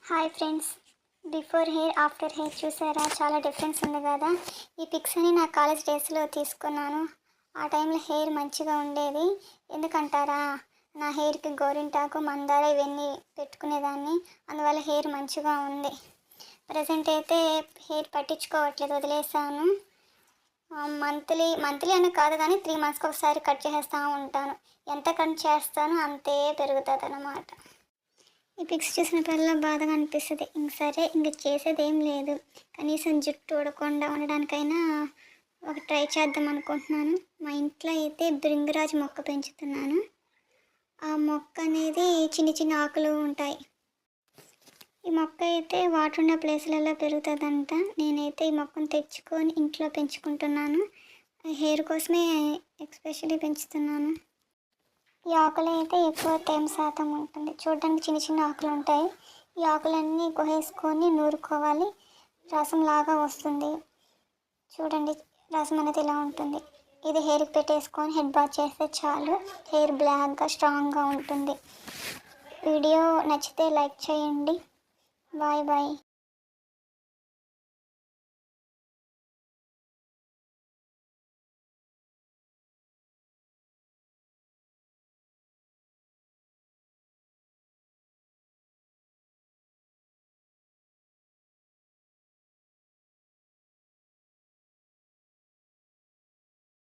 Hi friends, before hair after hair చూసారా? చాలా difference ఉంది కదా. ఈ పిక్స్ అని నా కాలేజ్ డేస్లో తీసుకున్నాను. ఆ టైంలో హెయిర్ మంచిగా ఉండేది. ఎందుకంటారా, నా హెయిర్కి గోరింటాకు మందార ఇవన్నీ పెట్టుకునేదాన్ని. అందువల్ల హెయిర్ మంచిగా ఉంది. ప్రజెంట్ అయితే హెయిర్ పట్టించుకోవట్లేదు, వదిలేసాను. మంత్లీ అని కాదు కానీ 3 monthsకి ఒకసారి కట్ చేస్తూ ఉంటాను. ఎంత కట్ చేస్తానో అంతే పెరుగుతుంది అన్నమాట. ఈ పిక్స్ చూసినప్పుడల్లా బాధగా అనిపిస్తుంది. సరే, ఇంక చేసేది ఏం లేదు. కనీసం జుట్టు ఊడకుండా ఉండడానికైనా ఒక ట్రై చేద్దాం అనుకుంటున్నాను. మా ఇంట్లో అయితే భృంగిరాజు మొక్క పెంచుతున్నాను. ఆ మొక్క అనేది చిన్న చిన్న ఆకులు ఉంటాయి. ఈ మొక్క అయితే వాటర్ ఉన్న ప్లేస్లలో పెరుగుతుందంట. నేనైతే ఈ మొక్కను తెచ్చుకొని ఇంట్లో పెంచుకుంటున్నాను. హెయిర్ కోసమే ఎక్స్పెషల్లీ పెంచుతున్నాను. ఈ ఆకులు అయితే ఎక్కువ తేమ శాతం ఉంటుంది. చూడడానికి చిన్న చిన్న ఆకులు ఉంటాయి. ఈ ఆకులన్నీ కోసేసుకొని నూరుకోవాలి. రసం లాగా వస్తుంది. చూడండి, రసం అనేది ఇలా ఉంటుంది. ఇది హెయిర్కి పెట్టేసుకొని హెడ్ బాత్ చేస్తే చాలు. హెయిర్ బ్లాక్గా స్ట్రాంగ్గా ఉంటుంది. వీడియో నచ్చితే లైక్ చేయండి. Bye bye.